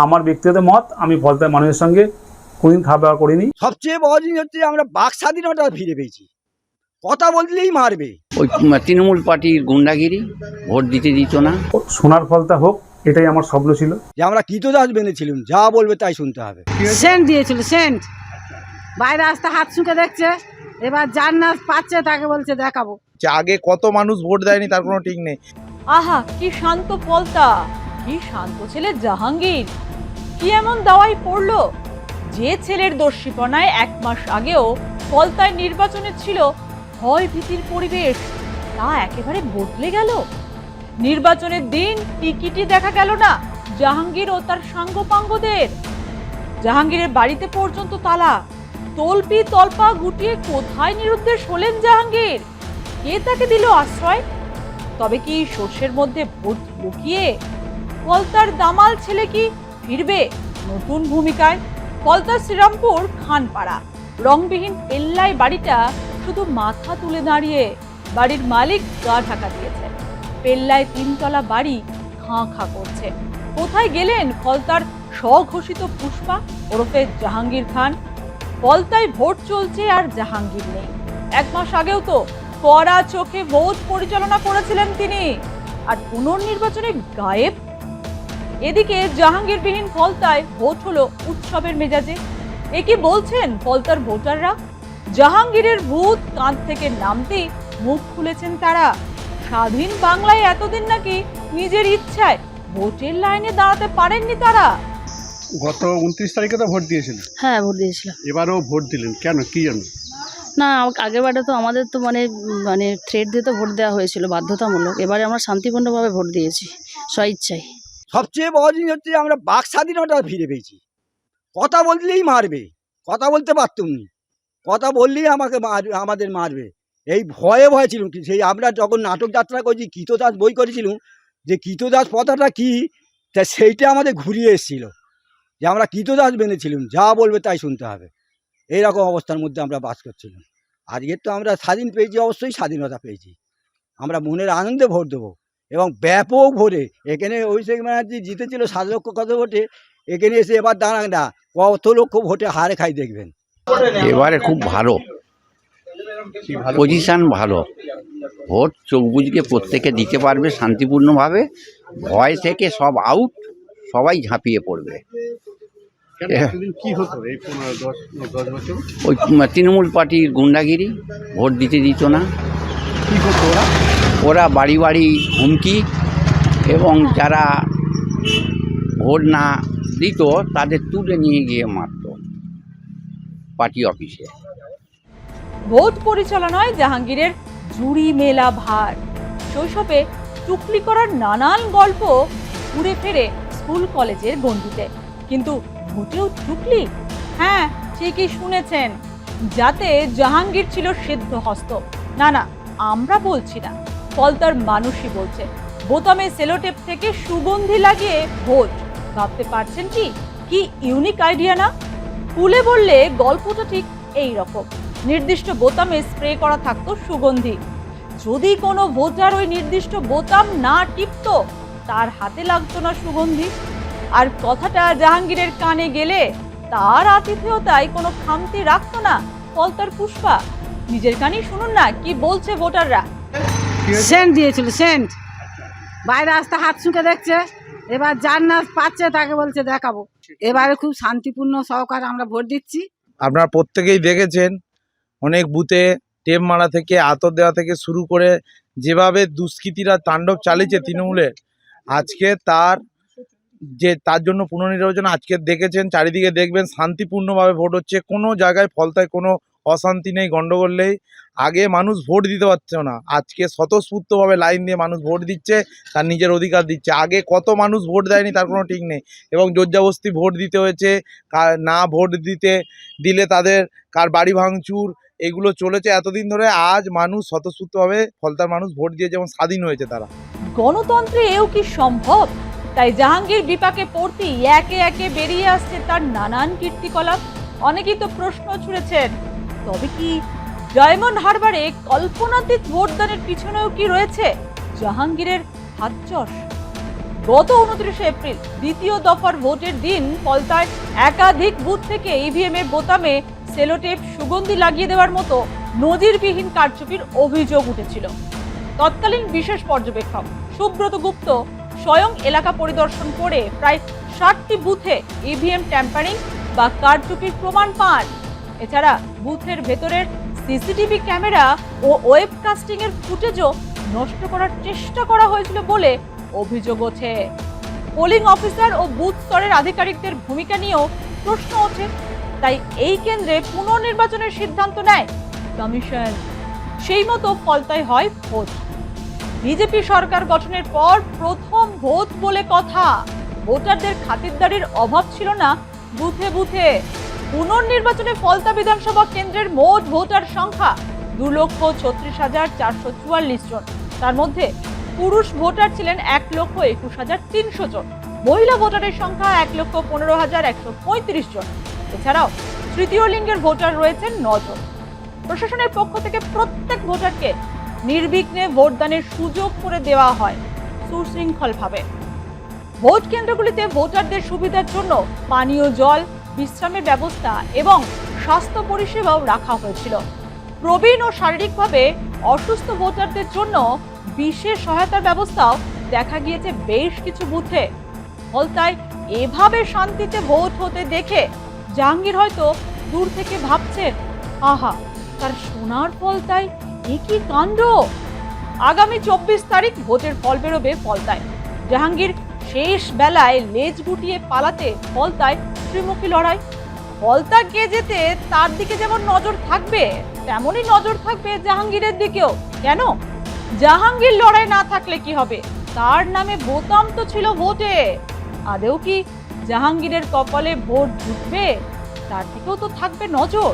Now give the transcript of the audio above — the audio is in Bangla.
আমার ব্যক্তিগত মত, আমি ফলতার মানুষের সঙ্গে কোনদিন খারাপ ব্যবহার করিনি। সবচেয়ে বড় জিনিস হচ্ছে আমরা বাক স্বাধীনতা ফিরে পেয়েছি। কথা বললেই মারবে। ওই তৃণমূল পার্টির গুন্ডাগিরি, ভোট দিতে দিত না। সোনার ফলতা হোক, এটাই আমার স্বপ্ন ছিল। যে আমরা কৃতদাস বেঁধেছিলাম, যা বলবে তাই শুনতে হবে। সেন্ট দিয়েছিল, সেন্ট বাইরে আসতে হাত শুকে দেখছে, এবার যার না পাচ্ছে তাকে বলছে দেখাবো। আগে কত মানুষ ভোট দেয়নি তার কোনো ঠিক নেই। আহা, কি শান্ত ফলতা, কি শান্ত ছেলে জাহাঙ্গীর। কি এমন দাওয়াই পড়লো যে ছেলের দর্শিপনায় 1 মাস আগেও ফলতায় নির্বাচনে ছিল ভয় ভীতির পরিবেশ, তা একেবারে বদলে গেল। নির্বাচনের দিন টিকিটই দেখা গেল না জাহাঙ্গীর ও তার সাঙ্গপাঙ্গদের। জাহাঙ্গীরের বাড়িতে পর্যন্ত তালা। তলপি তলপা গুটিয়ে কোথায় নিরুদ্দেশ হলেন জাহাঙ্গীর? কে তাকে দিল আশ্রয়? তবে কি সর্ষের মধ্যে ভোট লুকিয়ে ফলতার দামাল ছেলে কি ফিরবে নতুন ভূমিকায়? ফলতার শ্রীরামপুর খানপাড়া রংবিহীন পেল্লাই বাড়িটা শুধু মাথা তুলে দাঁড়িয়ে। বাড়ির মালিক গা ঢাকা দিয়েছে। পেল্লায় 3 তলা বাড়ি খাঁ খাঁ করছে। কোথায় গেলেন ফলতার স্বঘোষিত পুষ্পা ওরফে জাহাঙ্গীর খান? ফলতায় ভোট চলছে আর জাহাঙ্গীর নেই। 1 মাস আগেও তো কড়া চোখে ভোট পরিচালনা করেছিলেন তিনি, আর পুনর্নির্বাচনে গায়েব। এদিকে জাহাঙ্গীরবিহীন ফলতায় ভোট হলো উৎসবের মেজাজে। এ কি বলছেন ফলতার ভোটাররা? জাহাঙ্গীরের ভূত কাঁধ থেকে নামতেই মুখ খুলেছেন তারা। স্বাধীন বাংলায় এতদিন নাকি নিজের ইচ্ছায় ভোটের লাইনে দাঁড়াতে পারেননি তারা। গত 29 তারিখে তো ভোট দিয়েছিলেন। হ্যাঁ, ভোট দিয়েছিলাম। এবারও ভোট দিলেন কেন, কি জন্য? না, আগের বারে তো আমাদের তো মানে থ্রেট দিয়ে তো ভোট দেওয়া হয়েছিল বাধ্যতামূলক। এবারে আমরা শান্তিপূর্ণভাবে ভোট দিয়েছি, স্বইচ্ছায়। সবচেয়ে বড় জিনিস হচ্ছে আমরা বাক স্বাধীনতা ফিরে পেয়েছি। কথা বললেই মারবে। কথা বলতে পারতুম নি, কথা বললেই আমাদের মারবে। এই ভয়ে ভয়ে ছিলাম। কি সেই আমরা যখন নাটক যাত্রা করেছি, কৃতদাস বই করেছিলাম, যে কৃতদাস কথাটা কি, তা সেইটা আমাদের ঘুরিয়ে এসেছিল। যে আমরা কৃতদাস বেঁধেছিলাম, যা বলবে তাই শুনতে হবে। এইরকম অবস্থার মধ্যে আমরা বাস করছিলাম। আজকে তো আমরা স্বাধীন পেয়েছি, অবশ্যই স্বাধীনতা পেয়েছি। আমরা মনের আনন্দে ভোট দেবো, এবং ব্যাপক ভোটে। এখানে অভিষেক ব্যানার্জি জিতেছিল 7 লক্ষ কত ভোটে, এখানে এসে এবার দাঁড়ান না কত লক্ষ ভোটে হারে খাই দেখবেন। এবারে খুব ভালো পজিশন, ভালো ভোট চোখ বুঝকে প্রত্যেকে দিতে পারবে শান্তিপূর্ণভাবে। ভয় থেকে সব আউট, সবাই ঝাঁপিয়ে পড়বে। কি হতো এই 10 বছর? ওই তৃণমূল পার্টির গুন্ডাগিরি, ভোট দিতে দিত না। কি হতো ওরা বাড়ি বাড়ি হুমকি, এবং যারা ভোট না দিত তাদের তুলে নিয়ে গিয়ে মারত পার্টি অফিসে। ভোট পরিচালনায় জাহাঙ্গীরের জুড়ি মেলা ভার। শৈশবে টুকলি করার নানান গল্প ঘুরে ফেরে স্কুল কলেজের গণ্ডিতে। কিন্তু ভোটেও টুকলি? হ্যাঁ, ঠিকই শুনেছেন। যাতে জাহাঙ্গীর ছিল সিদ্ধ হস্ত। না না, আমরা বলছি না, ফলতার মানুষই বলছে। বোতামে সেলোটেপ থেকে সুগন্ধি লাগিয়ে ভোট। ভাবতে পারছেন কি কি ইউনিক আইডিয়া না? খুলে বললে গল্পটা ঠিক এই রকম। নির্দিষ্ট বোতামে স্প্রে করা থাকতো সুগন্ধি। যদি কোনো ভোটার ওই নির্দিষ্ট বোতাম না টিপতো, তার হাতে লাগতো না সুগন্ধি। আর কথাটা জাহাঙ্গীরের কানে গেলে তার আতিথেয়তায় কোনো খামতি রাখতো না ফলতার পুষ্পা। নিজের কানেই শুনুন না কি বলছে ভোটাররা। সেন্ট দিয়েছিল, সেন্ট বাইরে আসতে হাত শুকে দেখছে, এবার যার না পাচ্ছে তাকে বলছে দেখাবো। এবারে খুব শান্তিপূর্ণ সহকারে আমরা ভোট দিচ্ছি। আপনারা প্রত্যেকেই দেখেছেন অনেক বুথে টেপ মারা থেকে আতর দেওয়া থেকে শুরু করে যেভাবে দুষ্কৃতীরা তাণ্ডব চালিয়েছে তৃণমূলের, আজকে তার জন্য পুনর্নির্বাচন আজকে দেখেছেন, চারিদিকে দেখবেন শান্তিপূর্ণভাবে ভোট হচ্ছে। কোনো জায়গায় ফলতায় কোনো অশান্তি নেই, গণ্ডগোল নেই। আগে মানুষ ভোট দিতে পারছে না, আজকে স্বতঃস্ফূর্তভাবে লাইন দিয়ে মানুষ ভোট দিচ্ছে, তার নিজের অধিকার দিচ্ছে। আগে কত মানুষ ভোট দেয়নি তার কোনো ঠিক নেই, এবং জোরজবস্তি ভোট দিতে হয়েছে। না ভোট দিলে তাদের কার বাড়ি ভাঙচুর, এগুলো চলেছে এতদিন ধরে। আজ মানুষ স্বতঃস্ফূর্তভাবে ফলতার মানুষ ভোট দিয়ে যেমন স্বাধীন হয়েছে তারা। গণতন্ত্রে এও কি সম্ভব? তাই জাহাঙ্গীর বিপাকে পড়তেই একে একে বেরিয়ে আসছে তার নানান কীর্তিকলাপ। অনেকেই তো প্রশ্ন ছুড়েছেন, তবে কি ডায়মন্ড হারবারে কল্পনাতীত ভোটদানের পিছনেও কি রয়েছে জাহাঙ্গীরের হাতচস? গত 29 এপ্রিল দ্বিতীয় দফার ভোটের দিন ফলতায় একাধিক বুথ থেকে ইভিএম এর বোতামে সেলোটেপ সুগন্ধি লাগিয়ে দেওয়ার মতো নজিরবিহীন কারচুপির অভিযোগ উঠেছিল। তৎকালীন বিশেষ পর্যবেক্ষক সুব্রত গুপ্ত স্বয়ং এলাকা পরিদর্শন করে প্রায় 60টি বুথে ইভিএম ট্যাম্পারিং বা কারচুপির প্রমাণ পান। এছাড়া বুথের ভেতরের সিসিটিভি ক্যামেরা ও ওয়েবকাস্টিং এর ফুটেজও নষ্ট করার চেষ্টা করা হয়েছিল বলে অভিযোগ ওঠে। পোলিং অফিসার ও বুথ স্তরের আধিকারিকদের ভূমিকা নিয়েও প্রশ্ন ওঠে। তাই এই কেন্দ্রে পুনর্নির্বাচনের সিদ্ধান্ত নেয় কমিশন। সেই মতো ফলতায় হয় ভোট। বিজেপি সরকার গঠনের পর প্রথম ভোট বলে কথা। ভোটারদের খাতিরদারির অভাব ছিল না বুথে বুথে। পুনর্নির্বাচনে ফলতা বিধানসভা কেন্দ্রের মোট ভোটার সংখ্যা 2,36,444 জন। তার মধ্যে পুরুষ ভোটার ছিলেন 1,21,300 জন, মহিলা ভোটারের সংখ্যা 1,15,135 জন। এছাড়াও তৃতীয় লিঙ্গের ভোটার রয়েছেন 9 জন। প্রশাসনের পক্ষ থেকে প্রত্যেক ভোটারকে নির্বিঘ্নে ভোটদানের সুযোগ করে দেওয়া হয় সুশৃঙ্খলভাবে। ভোট কেন্দ্রগুলিতে ভোটারদের সুবিধার জন্য পানীয় জল, বিশ্রামের ব্যবস্থা এবং স্বাস্থ্য পরিষেবাও রাখা হয়েছিল। প্রবীণ ও শারীরিকভাবে অসুস্থ ভোটারদের জন্য বিশেষ সহায়তার ব্যবস্থাও দেখা গিয়েছে বেশ কিছু বুথে। ফলতায় এভাবে শান্তিতে ভোট হতে দেখে জাহাঙ্গীর হয়তো দূর থেকে ভাবছেন, আহা, তার সোনার ফলতায় এ কি কাণ্ড। আগামী 24 তারিখ ভোটের ফল বেরোবে ফলতায়। জাহাঙ্গীর শেষ বেলায় লেজ গুটিয়ে পালাতে ফলতায় ত্রিমুখী লড়াই। ফলতা কে যেতে তার দিকে যেমন নজর থাকবে, তেমনই নজর থাকবে জাহাঙ্গীরের দিকেও। কেন? জাহাঙ্গীর লড়াই না থাকলে কি হবে? তার নামে বোতাম তো ছিল ভোটে। আদেও কি জাহাঙ্গীরের কপালে ভোট জুটবে? তার দিকেও তো থাকবে নজর।